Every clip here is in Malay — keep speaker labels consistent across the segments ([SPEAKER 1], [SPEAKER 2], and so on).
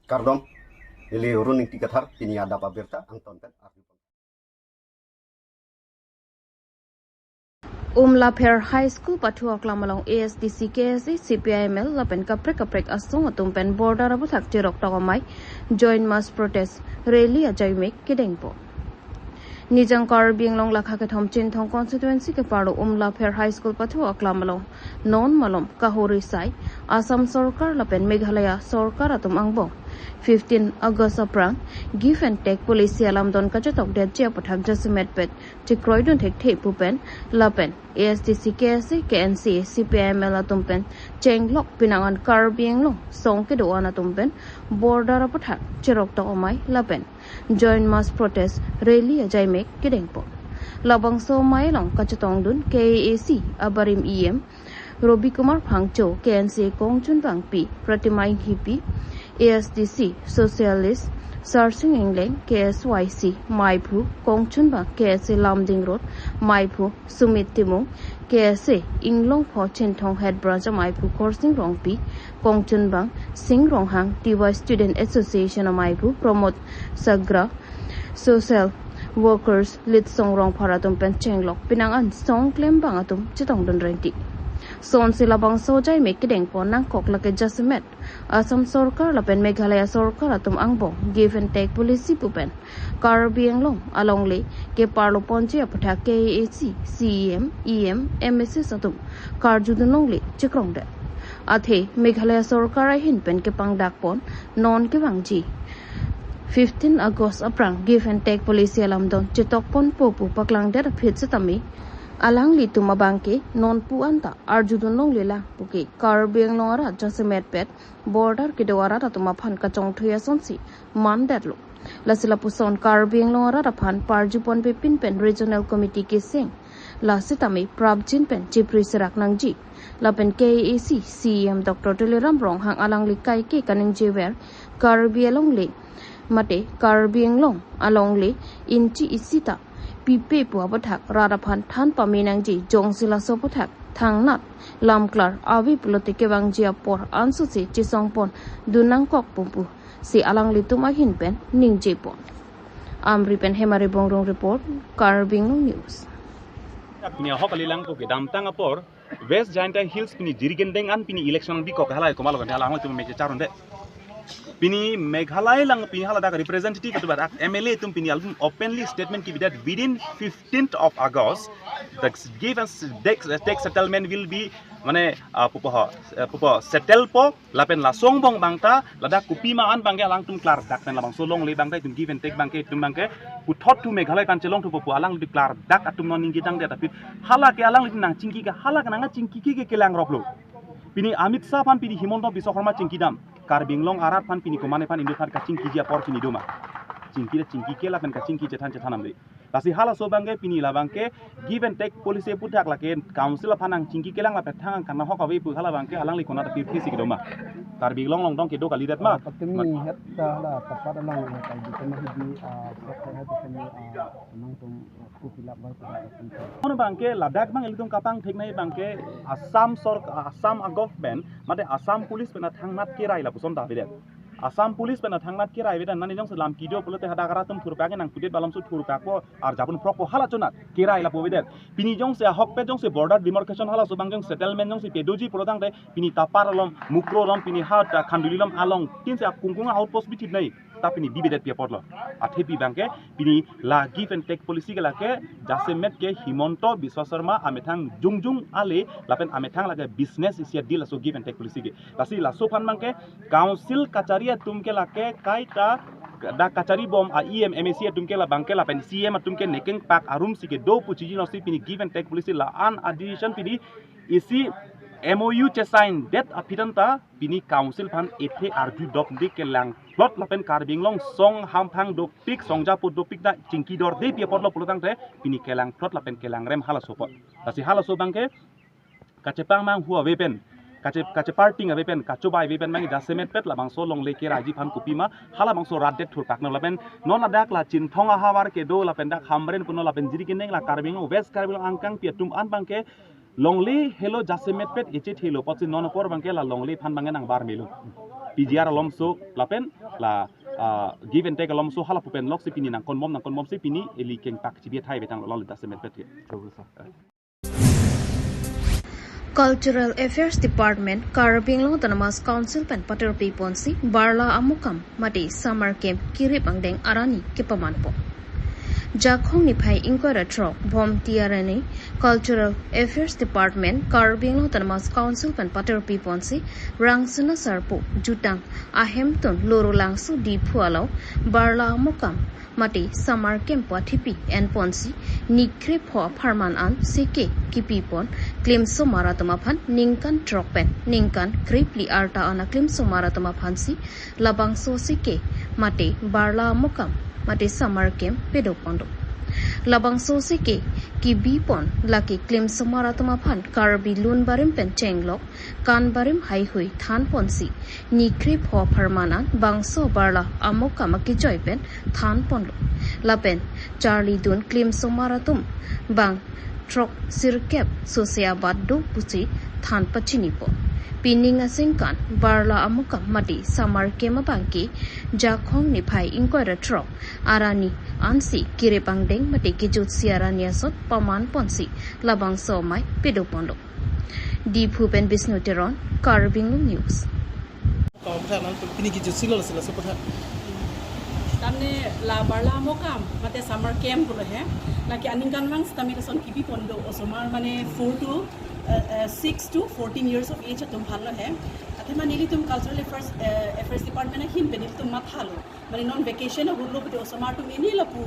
[SPEAKER 1] Kardom, ili running tikathar pini ada pabirta angton pen.
[SPEAKER 2] Laper High School Patuak Lamalong ASDC KSC CPIML lapen kaprek asong atum pen border abu thak tirok takamai join mass protest rally ajay mek kidengpo. Nijang Karbi Anglong lakha ke thom chin thong constituency ke paro Laper High School Patuak Lamalong non malom kahuri sai Assam Sarkar lapen Meghalaya Sarkar atum angbo 15 August aprang give and take policy alam don kachatok de chia pathak jasimet pet tikroy don thek the pupen lapen ASDC KSC KNC CPIML atumpen chenglok pinangan Karbi Anglong song ke doan atumpen border pathak chirok to omai lapen join mass protest rally ajay mek kidengpo labang so mai long kachatong dun KAC abarim EM Robi Kumar Phangcho KNC Kongchun Bangpi Pratimai Hipi ASDC Socialist Sarsing England KSYC Maipu Kongchun Bang KSC Lamding Road Maipu Sumit Timung KSC Inglong Pho Chen Thong Head Branch Maipu Korsing Rongpi Kongchun Bang Sing Ronghang TY Student Association Maipu Promote Sagra Social Workers Lit Song Rong Paratum Pen Chenglok Pinangan Song Klem Bang Atum Chitong Dun Renti Son sila bang sojay may kideng po ng koklake jasimet. Assam Sarkar lapen Meghalaya Sarkar atum angbo give and take policy pupen. Karbi Anglong alongli ke parlo ponche apatha KAC, CEM, EM, MSS atum karjudunongli chikrongde. Athe Meghalaya Sarkar ay hinpen ke pangdakpon non ke bangji. 15 August aprang give and take policy alam don chitokpon popu paklang der phit setami alang litu mabangke non puanta arjudunong lila puki Karbi Anglong ara jasimet pet border kidawara tatuma phan kachong thuya sonsi man derlo lasila puson Karbi Anglong ara phan parjupon pepin pen regional committee ke sing lasitami prabjin pen chipri serak nangji lapen KAC CM Dr. Tuliram Rong hang alang likai ke kaning jewer Karbi Anglong le mate Karbi Anglong along le inchi isita pipe pu abathak rarapan than paminangji jongsila soputhak thangnat lamklar awi pulote kebangji apor ansusi chisongpon dunang kok pumpu si alang lituma hinpen ningjepon amri pen hemari bongrong report Karbi Anglong news
[SPEAKER 3] pini hokalilang ko gedam tang apor West Giant Hills pini jirigendeng an pini election bi ko halai ko malo kan halang tum meje charonde pini Meghalaya lang pini hala daga representative to barak MLA tum pini album openly statement ki that within 15th of August the give us tax settlement will be mane pupo settle po lapen la songbong bangta lada kupi ma an bangge alang tum klar dak pen labang solong le bangta tum give and take bangke tum bangke puthot tu Meghalaya kan chelong tu pupo alang di klar dak atum non ningi dang de tapi hala ke alang nang cingki ka hala ka nang cingki ke kelang roklo pini Amit Shah pan pini Himonto Biswakarma cingki dam Karbi Anglong arat pan pini komane pan indofar kacing kiji apor pini doma cingki ke la pen kacing kiji cetan amde lasi hala so bangke pini la bangke give and take policy putak la ke council panang cingki ke lang la petang karena hokawi pu hala bangke alang likona ta pir pisi doma Karbi Anglong long dong ke do kalidat ma
[SPEAKER 4] patemi het la tapada lang kay di kami di het kami nang tum ku pilap ba
[SPEAKER 3] ono bangke ladak bang elitung kapang theknai bangke Assam government mate Assam police pena thangnat kirai la puson da bede Assam police pena thangnat kirai bede nani jong selam kidio pulote hada karatum thurpake nang pudet balam su thurpak po ar japun propo hala chonat kirai la pobede pini jong se hokpe jong se border demarcation hala subang jong settlement jong se pedoji prodang de pini tapar lom mukro rom pini hat khandulilam along tin se kungkunga outpost bitit nai tapi ni dibedet pia potlo athepi bangke pini la give and take policy ke lake jasemet ke Himonto Biswakarma amethang jungjung ale lapen amethang lage business is deal so give and take policy ke lasi la so pan bangke council kacharia tumke lake kaita da kachari bom a EM MSC tumke la bangke la pen CM tumke nekeng pak arum sike do puchiji no si pini give and take policy la an addition pini isi MOU che sign that apidanta pini council pan ethe arju dok dik lang plot lapen Karbi Anglong song hampang dok pik songja put dok pik da cingki dor de pia potlo pulutang te pini kelang plot lapen kelang rem hala sopot tasi hala so bangke kacepang mang huwa wepen kace parting wepen kacobai wepen mang jasemet pet labang so long leke raji pan kupima hala bang so radet thurpak no lapen non ladak la cinthonga hawar ke do lapen dak hamren puno lapen jiri keneng la Karbi Anglong West Karbi Anglong angkang pia tum an bangke longli hello jasemet pet echet hello potsi non por bangke la longli phan bangen ang bar melu PGR alom so lapen la give and take alom so hala pupen lok si pini nang konmom si pini eli keng pak chibiat hai betang lol da semet pet
[SPEAKER 2] Cultural Affairs Department Karbi Anglong Autonomous Council pen pater piponsi barla amukam mati summer camp kirip angdeng arani kipamanpo Jakhong ni phai inquiry tro bom tiarani Cultural Affairs Department Karbi Anglong Autonomous Council pen pater piponsi rangsuna sarpo jutang ahemton loro langsu di phualo barla amukam mati summer camp wathipi and ponsi nikre pho pharman an seke kipipon claim so maratama phan ningkan tropen ningkan kripli arta ana claim so maratama phansi labang so seke mate barla mukam mate summer camp pedopondo labang so seke kibipon laki claim so maratama phan karbi lun barim pen chenglok kan barim hai hui than ponsi nikre pho pharman an bangso barla amoka maki joypen than ponlo lapen charlie dun claim so maratum bang trok sirkep sosia baddo pusi than pachini po pining asingkan barla amuka mati samar kema bangki jakhong ni phai inquiry trok arani ansi kirepangdeng mati kijut siarania sot paman ponsi labang so mai pedopondo di phupen bisnuteron Karbing News
[SPEAKER 5] tamne la barla mokam mate summer camp gulo he laki aningan wang stami son kipi pondo osomar mane 4 to 6 to 14 years of age atum bhallo he athema nili tum cultural affairs department hin penil tum mathalo mane non vacation hurlo pute osomar tum ini lapu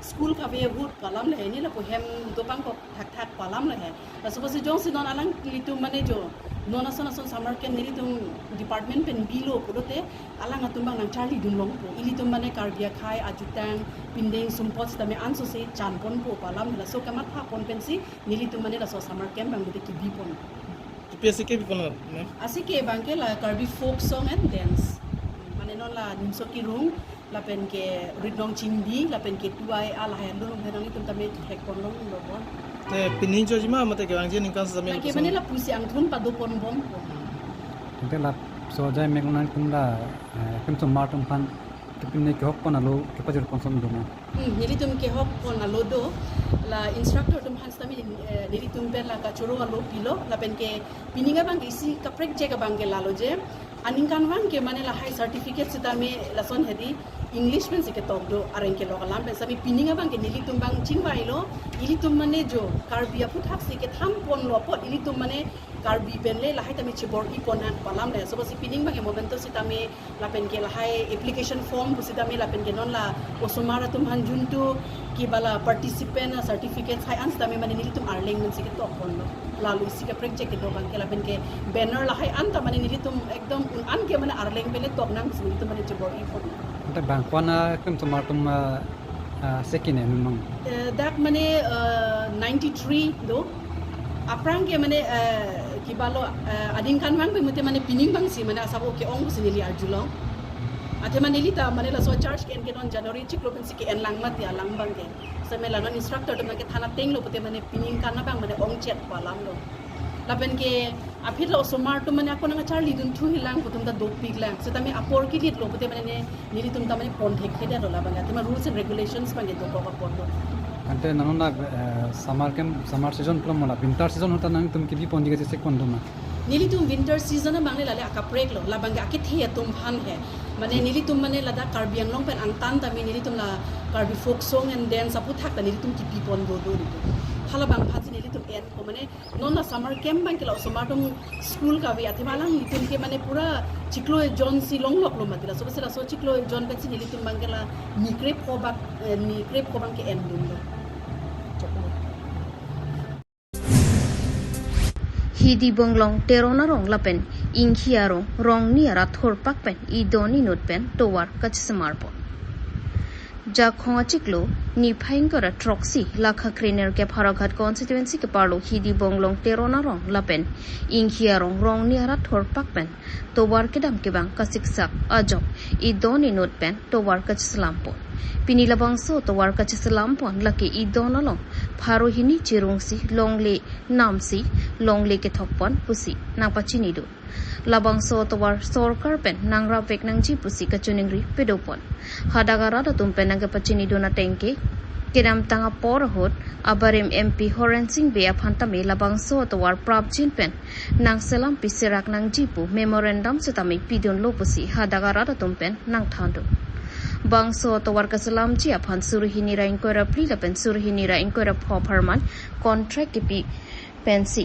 [SPEAKER 5] school ka be hut palam le ini lapu hem dopang ko thak palam le he suppose jong sinon alang litum mane jo non ason summer camp nili tum department pen bilo purote alang atumbang nang charlie dunlong po ili tum mane karbia khai ajutang pindeng sumpot tame anso se chanpon po palam la so kamat ha pon pensi nili tum mane la so summer camp bang de ki bipon
[SPEAKER 6] PSK bipon na
[SPEAKER 5] asike bangke la karbi folk song and dance mane non la nimso ki rung la pen ke ridong chimbi la pen ke tuai ala ha lo nang tum tame hek pon long lo bon
[SPEAKER 6] te pinin jo jima mate ke angje ningkan sa
[SPEAKER 5] ke mane la pusi ang thun pa do pon bom
[SPEAKER 4] Ente la so jai megnan kumla kem so martum pan kepinne ke hok pon alo ke pajur konsom dona
[SPEAKER 5] nili tum ke hok pon alo do la instructor tum hans tami nili tum per la ka choro alo pilo la pen ke pininga bang isi ka prek je ka bang ke lalo je aningan wang ke mane la high certificate sita me la son hedi English pen sike tok do areng ke lokal lampe sami pininga bang ke nili tum bang chingwai lo ili tum mane jo karbi apu thak sike tham pon lo pot ili tum mane karbi pen le la hai tami chibor i pon han palam le so basi pining bang ke momento sita me la pen ke la hai application form sita me la pen ke non la osomara tum han juntu ki bala participant certificate hai ans tami mane nili tum arleng men sike tok pon lo lalu isi ke project ke do bang ke la pen ke banner la hai anta mane nili tum ekdom un an ke mane arleng pele tok nang sini tum mane chibor i pon
[SPEAKER 4] ente bang kwana kem so martum sekine memang
[SPEAKER 5] that mane 93 do aprang ke mane kibalo ading kan wang mute mane pining bang si mane asabo ke ong sinili arjulong ate mane lita mane la so charge ke non January chiklo pensi ke en lang mat ya lang bang ke sa mela non instructor de ke thana teng lo pute mane pining kan na bang mane ong chet palam lo lapen ke apit lo somar to mane ako na charlie dun thu hilang putum da dop pig lang so tami apor ki dit lo pute mane nili tum ta mane pon thek kheda lo la bang ate ma rules and regulations bang do ko pon lo
[SPEAKER 4] ante nanona summer season plumala winter season hota nang tum ki bi pon diga se kon dona
[SPEAKER 5] nili tum winter season bang le la aka break lo la bang ake the tum han he mane nili tum mane la da Karbi Anglong pen antan ta mi nili tum la karbi folk song and dance apu thak ta nili tum ki pi pon do hala bang phat nili tum en ko mane non na summer camp bang ke la summer tum school ka vi ate malang tum ke mane pura chiklo john si long lok lo matila so basela so chiklo john pen nili tum bang ke la ni krep ko bang ke en dum lo
[SPEAKER 2] Hidi bonglong terona rong lapen inghiarong rong ni ara thor pakpen I doni notpen towar kach samarpo jakhonga chiklo ni phaingora troxy lakha kriner ke pharagat constituency ke parlo hidi bonglong terona rong lapen inghiarong rong ni ara thor pakpen towar kedam ke bang kasiksak ajok I doni notpen towar kach slampo pini labang so tawar kachisalam pon laki idon along pharo hini chirungsi longle namsi longle ke thokpon pusi nang pachini do labang so tawar sorkar pen nangra vek nangji pusi kachuningri pedopon hadagara da tumpen nang pachini do na tengke kiram tanga por hot abarim MP Horen Singh be aphantame labang so tawar prabjin pen nang selam pisirak nang jipu memorandum setami pidon lopusi hadagara da tumpen nang thando bangso tawar kasalam ji aphan surhini ra inquira pli la pen surhini ra inquira pharman contract pi pensi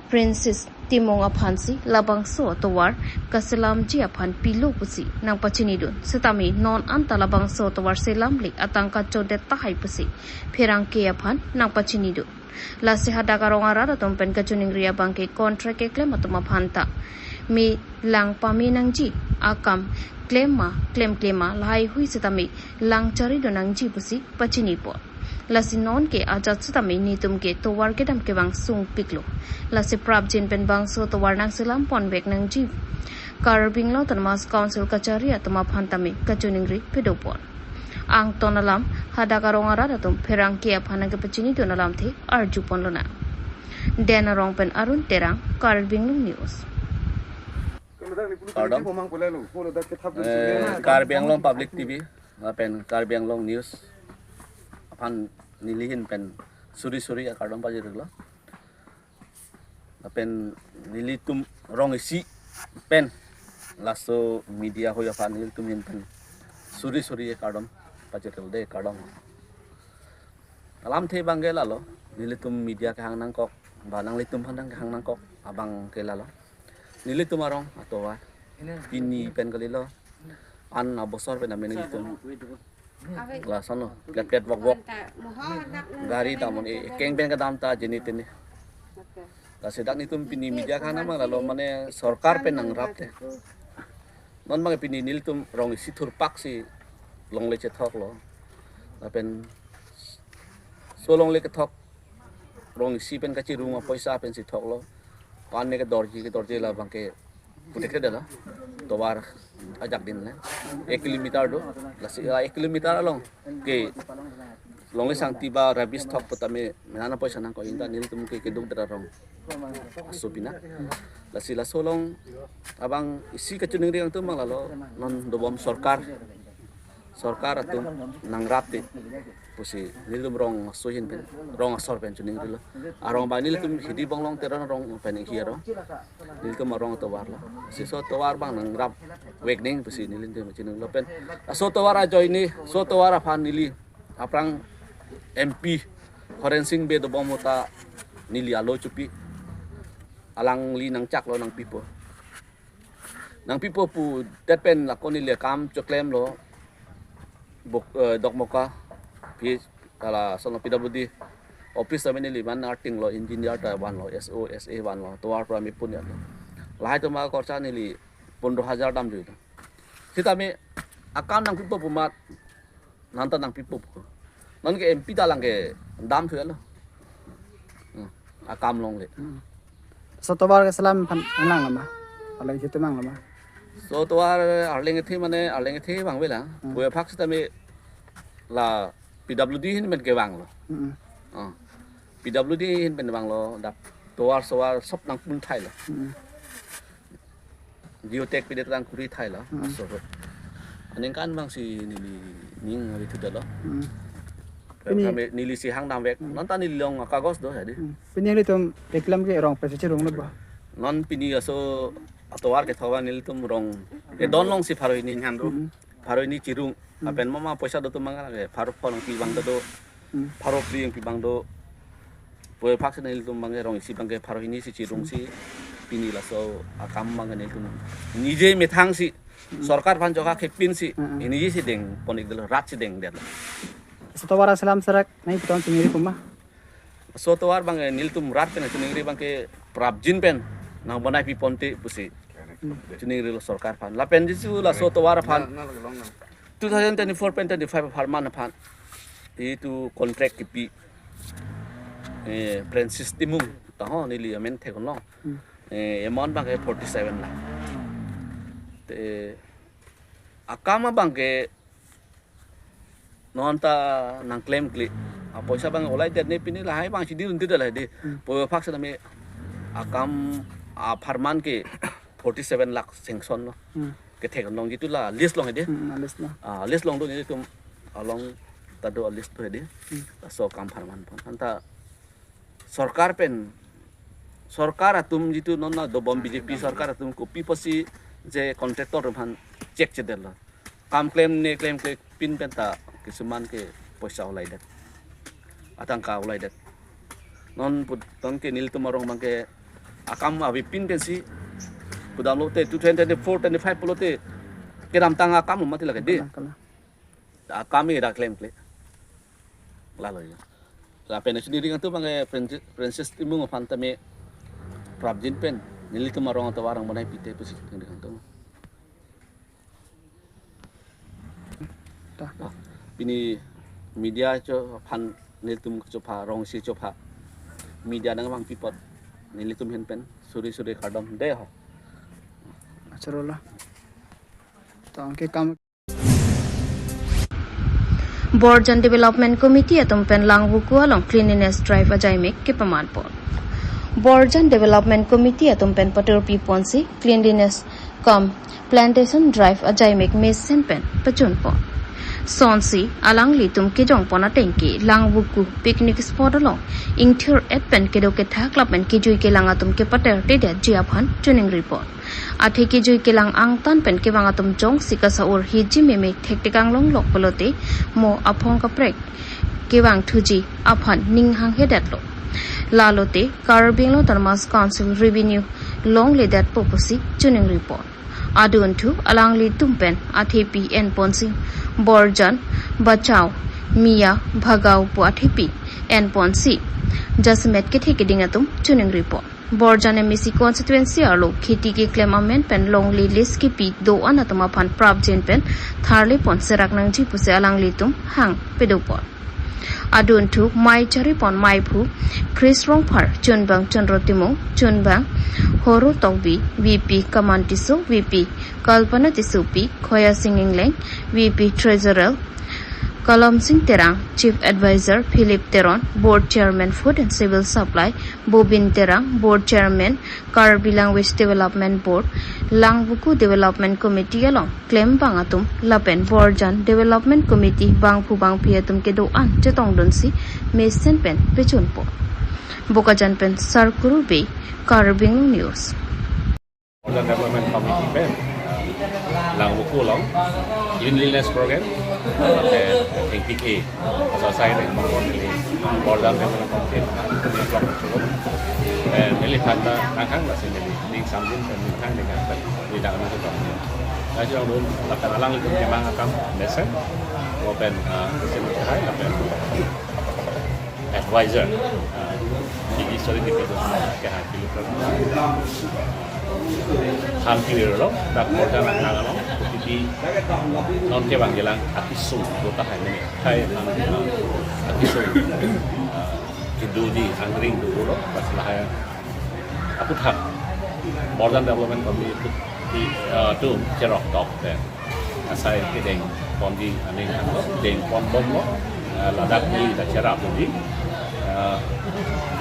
[SPEAKER 2] princess timong aphansi labang so tawar kasalam ji aphan pilo pusi nang pachini dun setami non anta labang so tawar selam li atangka chode tahai pusi pherang ke aphan nang pachini dun la se hadagarong ara tompen kachuning ria bangke contract ke claim atuma phanta mi lang pami nang ji akam claim lahai hui setami lang chari donang ji pusi pachini po lasi non ke ajat setami nitum ke towar ke dam ke bang sung piklo lasi prabjin pen bang so towar nang selam pon bek nang ji Karbi Anglong tanmas council kachari atama phantami kachuningri pedopon ang tonalam hadagarong ara datum pherang ke aphanang ke pachini tonalam the arju ponlona denarong pen arun terang Karbi Anglong news
[SPEAKER 7] Karbi Anglong Public TV pen Karbi Anglong News apan nilihin pen suri akadong pajirlo pen nilitum rong isi pen laso media hoya apan nilitum pen suri akadong pajirlo de akadong alam the bangela lo nilitum media ke hang nangkok banang litum handang ke hang nangkok abang ke lalo nili tumarong atowa pini pen kalilo an abosor pen amen nili tum la sano ket wok gari tamon keng pen kadam ta jenit ni la sedak ni tum pini media kana mang lalo mane sarkar pen nang rapte non mang pini nili tum rong isi thurpak si longle che thok lo la pen so longle ke thok rong isi pen kachi ruma paisa pen si thok lo पानी के दौड़जी ला बंके पुटेके देला तो बार अजक दिन ले 1 किलोमीटर दो लसी 1 किलोमीटर लोंग के लोंगे सांगती बा रबिस थक पतमे मेना पैसा ना को इंदा नील तुम के दुक दरा रंग सुपिना लसी ला Solang abang isi kecunung riang tu mangalo non dobom सरकार तुम नंगराते पुसी नीलुम रंग सोहिन पेन रंग असर पेन चुनिंग रिलो आरंग बानी तुम हिदी बंगलों तेरा रंग पेन हियरो नील तुम रंग तवार लो सिसो तवार बांग नंगराप वेकनिंग पुसी नीलिन तुम चुनिंग लो पेन सो तवार आजोय नी सो तवार afan नीली aprang MP Horen Singh be dobom mota नीली आलो चुपी alang li nang chak lo nang pipo pu that pen lakoni le kam choklem lo buk dok moka pi kala sono PWD office amene liman arting lo engineer ta ban lo SA ban lo to ar prami punya lai to ma korcha ni li 15000 dam ju kita me akam nang pipo pumat nanta nang pipo non ke MP ta lang ke dam thu lo akam long le
[SPEAKER 8] so to bar ke salam phan lang lama alai situ mang lama
[SPEAKER 7] so to ar arling thi bang bela boya phak sta me la PWD hin men ke bang lo PWD hin men bang lo dap to ar so ar sop nang pun thai lo geotech pidet lang kuri thai lo so aning kan bang si ni ning ri tu lo kami nili si hang dam vek non ta nili long kagos do hadi
[SPEAKER 8] pinyang litum eklam ke rong pesa chirung lo ba
[SPEAKER 7] non pini aso atowar ke thawa nil tum rong e don long si pharoi ni han do pharoi ni chirung apen mama paisa do tum mangala ke pharo phon pi bang do pharo pri pi bang do boy phak nil tum bang rong si bang ke pharoi ni si chirung si pini la so akam bang nil tum nije methang si sarkar phan joka khepin si ini si deng ponik delo rat si deng det
[SPEAKER 8] so to bar salam sarak nai puton singiri kuma
[SPEAKER 7] so to war bang nil tum rat pen chuningri bang ke prabjin pen nang banai pi ponte pusi chuningri lo sarkar phan la pen jisu la so to war phan 2024 pen 25 farman phan itu contract ki Francis Timung ta ho ni li amen the kon lo amount bang ke 47 la te akama bang ke nonta nang claim kli poisa bang olai det ne pini lahai bang sidi unti de lahai de po phak sa me akam farman ke 47 lakh sanction no ke thek nong gitu la list long de
[SPEAKER 8] Alis na.
[SPEAKER 7] list long do ni tum along tado list to de so kam farman pon anta सरकार तुम जितु नन्ना दो बम बीजेपी सरकार तुम कॉपी पसी जे कॉन्ट्रैक्टर हम चेक चे देला काम क्लेम के पिन पेंता किसुमान के पैसा उलाई दे आतंका उलाई दे नन पुतन के नील तुमारong bangke akam abi pin pensi pudam lote 2024 25 pulote kiram tanga akam mati lagi de akami da claim kle lalu ya sa pena sendiri kan tu bangke princess timung fantame Prabjin pen nili tumarong atau warang manai pite pusi dengan tu. Ini media co pan nili tum coba rong si coba media nang bang pipot nili tum hen pen suri kadam deh ho.
[SPEAKER 8] Acharola. Tang ke kam
[SPEAKER 2] Borjan Development Committee atum pen langbuku along cleanliness drive ajai mek ke pamanpon. Borjan Development Committee atum pen patur pi ponsi cleanliness come plantation drive ajai mek mesen pen pachun pon. Sonsi alang li tum ke jong pona tengki langbuku picnic spot along ingthur et pen ke do ke thak la pen ki jui ke lang atum ke pater te de jiaphan tuning report. Athi ki jui ke lang ang tan pen ke bang atum jong sikasa ur hiji meme thekte kanglong lok polote mo aphong ka prek ke bang thuji aphan ning hang hedat lo. Lalote Karbi Anglong Termas Council Revenue long le that poposi tuning report. Aduntu alang li tumpen athipi en ponsi Borjan Bachao Mia Bhagau po athipi en ponsi Jasmet ke theke dingatum tuning report. Borjan MSC constituency alo kheti ke claim amendment pen long li list ki pi do anatama phan prabjen pen tharle pon serak nang ji puse alang li tum hang pedopon. Aduntu mai chari pon mai phu Chris Rongphar Chunbang Chandrotimong Chunbang Horu Tongbi VP Kamantiso VP Kalpana Tisupi Khoya Singh Ingleng VP Treasurer Kalam Singh Terang Chief Advisor Philip Teron Board Chairman Food and Civil Supply Bobin Terang Board Chairman Karbi Language Development Board Langbuku Development Committee along claim bangatum Lapen Borjan Development Committee bangpu bang piatum ke do an chetong donsi mesen pen pechun po Bokajan pen Sarkuru Bay Karbi Anglong News
[SPEAKER 9] Borjan Development Committee pen Langbuku long cleanliness program NPK selesai dengan membuat Borjan Development Committee Nili kata nangkang lah sini di sambil nangkang dengan tidak ada apa. Jadi orang dulu lakukan alang itu memang akan desa, open mesin cerai, open advisor. Jadi sorry di situ ke hati lupa. Hampir loh, tak Borjan Anglong, jadi non ke banggelang akisung, dua tahun ini, hai akisung. Hidu di angring dulu loh, masalah yang aku tak Borjan Development Committee itu cerok tok deh, saya kedeng kondi aning anglo, deng kon bom lo, ladak ni dah cerap jadi,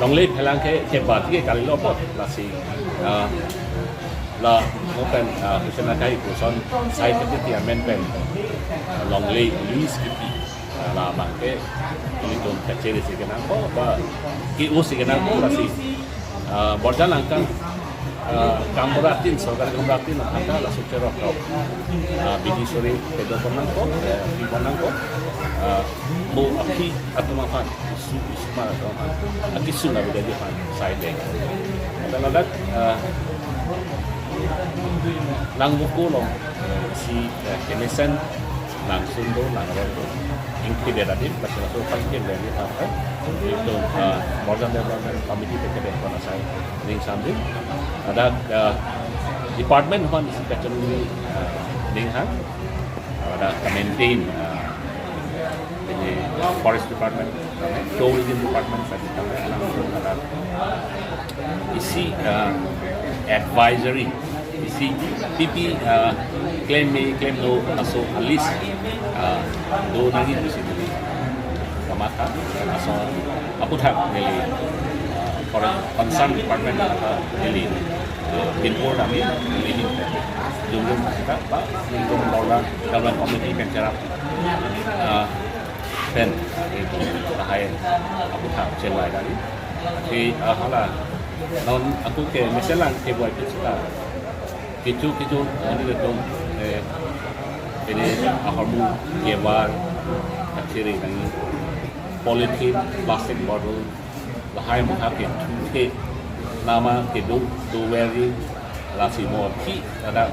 [SPEAKER 9] longlip helang ke cepat ke kali lo pot, masih lah mungkin misalnya kayak kuson saya ketika amendment longlip list kipi lah bangke ini tuh kecil sih kenal kok, kiu sih kenal kok masih Borjan langkang kameratin, saudara kameratin ada lah secara kau bini sore pedo penangkok, di penangkok mau api atau makan isu mana atau makan api sudah beda dia pan saya deng ada lang buku loh si kemesan langsung do langgar do intimidasi pasal paling dari apa itu Borjan Development Committee terkait dengan saya ring sambil ada department kan isi kacau ring ada maintain ini forest department tourism department saya langsung ada isi advisory isi PP claim no masuk list do lagi di sini mata so aku tak really concern department really pinpul kami really jumlah kita pak untuk orang dalam komiti pencara pen itu bahaya aku tak celai tadi thì hala non aku ke misalnya ke buat kita kita ini itu ini aku kewar akhirnya ini politik plastik bottle bahaya mungkin ke nama kedu do wearing lasi moti ada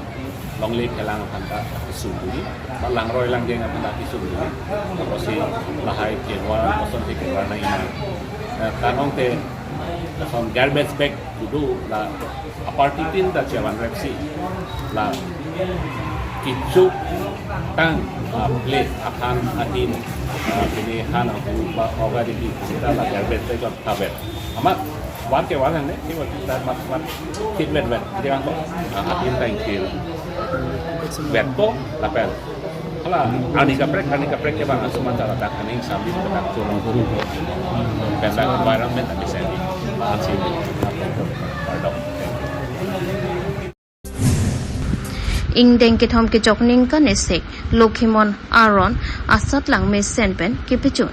[SPEAKER 9] long leg kelang hantar isuri malang roy lang jeng hantar isuri terus si bahaya kewar kosong si kewar na ini kanong te from garbage bag dulu lah aparti pin tak jalan repsi lah kicu tang plate akan atin ini hana buat orang di kita lah garbage bag kan tabet amat wan ke wan ni kita mat kit vet jangan kok atin thank you vet to lapel kalau ani kaprek ke bang asuma cara tak aning sambil kita tolong guru benda environment tak bisa di masih pardon
[SPEAKER 2] Ingdeng ke thom ke chokning ka nesek Lokhimon Aron asat lang me senpen ke pichun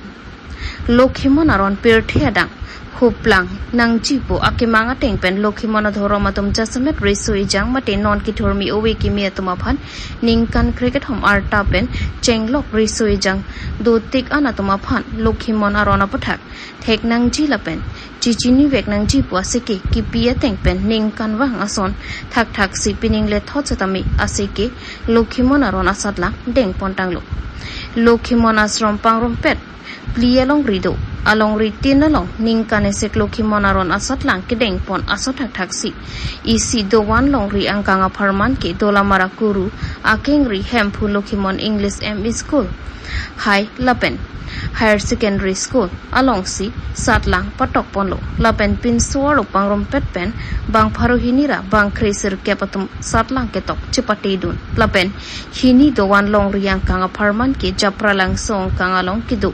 [SPEAKER 2] Lokhimon Aron pirthi adang huplang nang jipo akimanga tengpen Lokhimon adhoro matum jasamet resui jang mate non ki thormi owe ki mi atumaphan ningkan cricket hom arta pen chenglok resui jang do tik anatumaphan Lokhimon Aron apathak thek nang ji lapen chichini vek nang ji po asike ki pia tengpen ningkan wang ason thak si pining le thot chatami asike Lokhimon Aron asatla deng pontanglo Lokhimon asrom pangrom pet plialong rido along ritin along ningkan esek Lokhimon Aron asat lang kedeng pon asot thak si isi do wan long ri angkanga pharman ke dola marakuru akeng ri hemphu Lokhimon English ME school High Lapen Higher Secondary School along si satlang patok ponlo lapen pin suaro pangrom pet pen bang pharohinira bang kresir kepatum satlang ketok chipati dun lapen hini dowan long riang kanga pharman ke japralang song kanga long kidu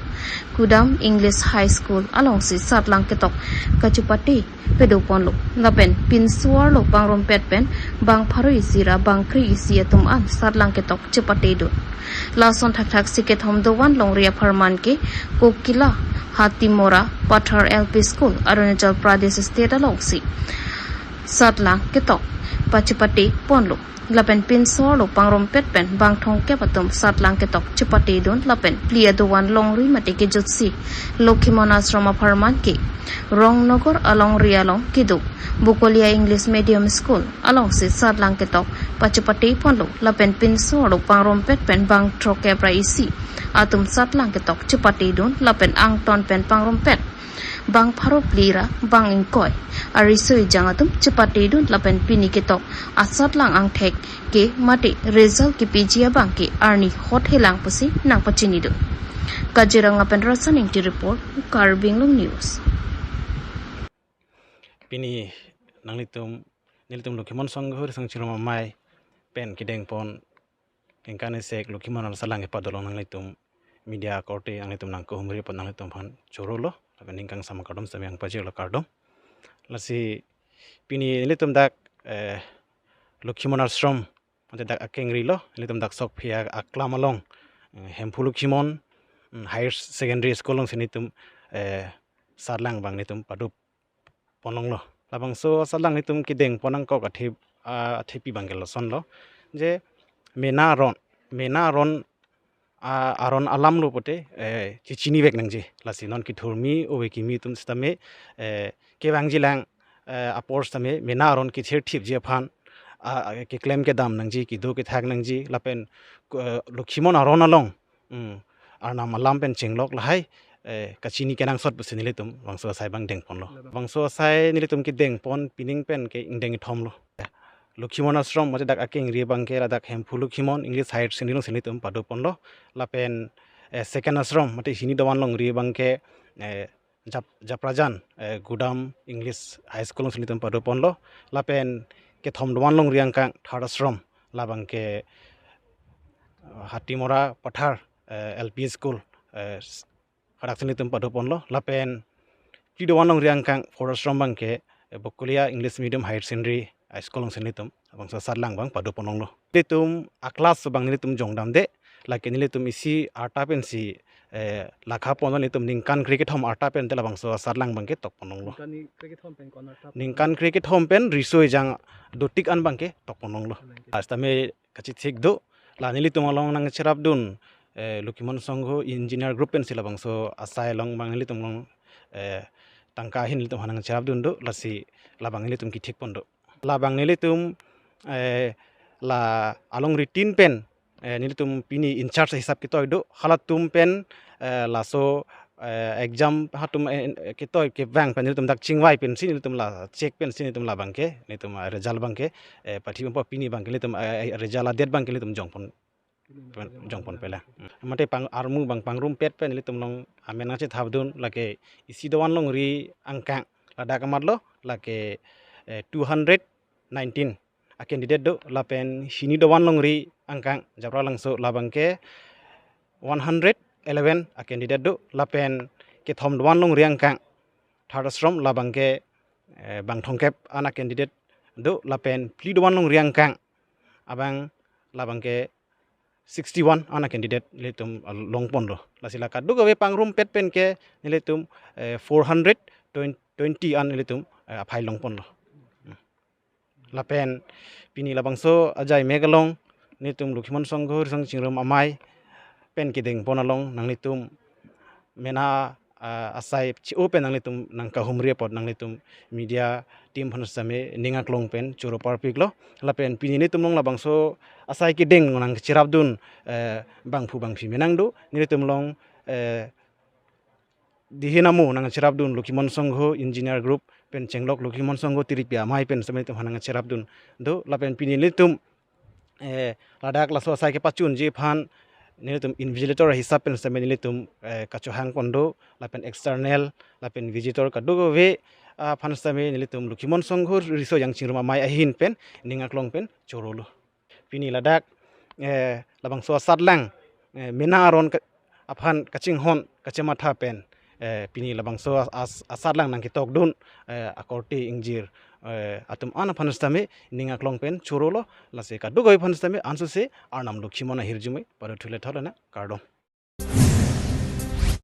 [SPEAKER 2] Kudam English High School along si satlang ketok kachupati pedo ponlo lapen pin suaro pangrom pet pen bang pharoisira bang kri isiatum an satlang ketok chipati dun lason thak siket hom dowan long ria pharman ke kokila hatimora pathar LP School Arunachal Pradesh State along si satlang ketok pachipati ponlo lapen pin solo pangrom pet pen bang thong ke patum satlang ketok chipati don lapen plia dowan long ri mate ke jutsi Lokhimon Asrama pharman ke Rongnogor along rialong kidu Bukolia English Medium School along si satlang ketok pachipati ponlo lapen pin solo pangrom pet pen bang troke praisi atum satlang ketok chipati don lapen angton pen pangrom pet bang pharo plira bang ingkoi arisoi jangatum chipati dun lapen pini ketok asat lang ang thek ke mate result ki pijia bang ke arni hot helang pusi nang pachini du Kaziranga pen rasaning ti report Karbi Anglong News
[SPEAKER 4] Pini nilitum Lokhimon songhur sangchiroma mai pen kideng pon engkane sek Lokhimon al salang epadolong nilitum media korte anglitum nang ko humri pon nalitum phan chorolo ningkang sama kadom samyang pajelo kadom lasi pini nilitum dak Lokhimon ashram ante dak akengri lo nilitum dak sok phia aklamalong hemphu Lokhimon higher secondary school long sinitum sarlang bang nitum padu ponong lo labang so sarlang nitum kideng ponang ko athi bangelo son lo je mena ron aron alam lo pote chichini vek nangji lasi non ki thurmi owe ki mi tum stame ke bangji lang apor stame mena aron ki thir thip je phan ke claim ke dam nangji ki do ke thak nangji lapen Lokhimon aron along arna malam pen chenglok lahai kachini kenang sot businile tum bangso sai bang deng pon lo bangso sai nile tum ki deng pon pining pen ke ingdeng thom lo Lokhimon ashram mate dak akeng ri bangke dak hemphu Lokhimon English Higher Secondary sinitum padu ponlo lapen second ashram mate hini dawan long ri bangke japrajan Gudam English High School sinitum padu ponlo lapen ke thom dawan long riang kang third ashram labangke hatimora pathar LP School kadak sinitum padopon lo lapen pido wanlong riang kang forest rombang ke bokulia English medium higher secondary school long sinitum abang sa sadlang bang padoponong lo litum aklas bang nilitum jongdam de laki nilitum isi arta pen si lakha pono litum ningkan cricket home arta pen tela bang so sadlang bang ke tok ponong lo ningkan cricket home pen risoi jang dotik an bang ke tok ponong lo astame kachit thik do la nilitum along nang cherap dun Lukimon Songho engineer group pen sila bang so asai long bang nilitum long tangka hin litum hanang cherap dun do lasi labang nilitum ki thik pondo labang nilitum la along ritin pen nilitum pini in charge hisap kitoy do halatum pen la so exam hatum kitoy ke bang pen nilitum dak chingwai pen sin nilitum la check pen sin nilitum la bangke nilitum result bangke pathi po pini bangke nilitum result adet bangke nilitum jongpon pela mate pang armu bang pangrum pet pen nilitum long amen ngache thabdun lake isi dowan long ri angka lada kamadlo lake 219 a candidate do lapen sini dowan long ri angka jabra langso labangke 111 a candidate do lapen ke thom dowan long ri angka third strom labangke bang thongkep ana candidate do lapen pli dowan long ri angka abang labangke 61 ana candidate nilitum longpon lo lasila kadu gawe pangrum pet pen ke nilitum 420 an nilitum aphai longpon lo lapen pini labangso ajai megalong nilitum Lukimon Songho sang chingrom amai pen kideng ponalong nang nilitum mena asai chi open nang nilitum nang kahumri pod nang nilitum media team phansame ningak long pen churo parpik lo lapen pini nilitum long labangso asai kideng nang chirabdun bangphu bangphi menang do nilitum long dihinamu nang chirabdun Lukimon Songho engineer group pen chenglok Lukimon Songho tiripia mai pen samitum hanang chirabdun do lapen pini nilitum ladak laso asai ke pachun je phan nilitum invigilator hisap pen same nilitum kachohang kondo lapen external lapen visitor kadugo we phan same nilitum Lukimon Songho riso yang chingrum mai ahin pen ningak long pen chorolo pini ladak labang so sadlang mena aron aphan kaching hon kachematha pen pini labang so asadlang nang kitok dun akorti ingjir atum ana phanstame ningak long pen chorolo lase ka dugoi phanstame ansu se arnam Lukimon hirjumai paru thule tholana kardom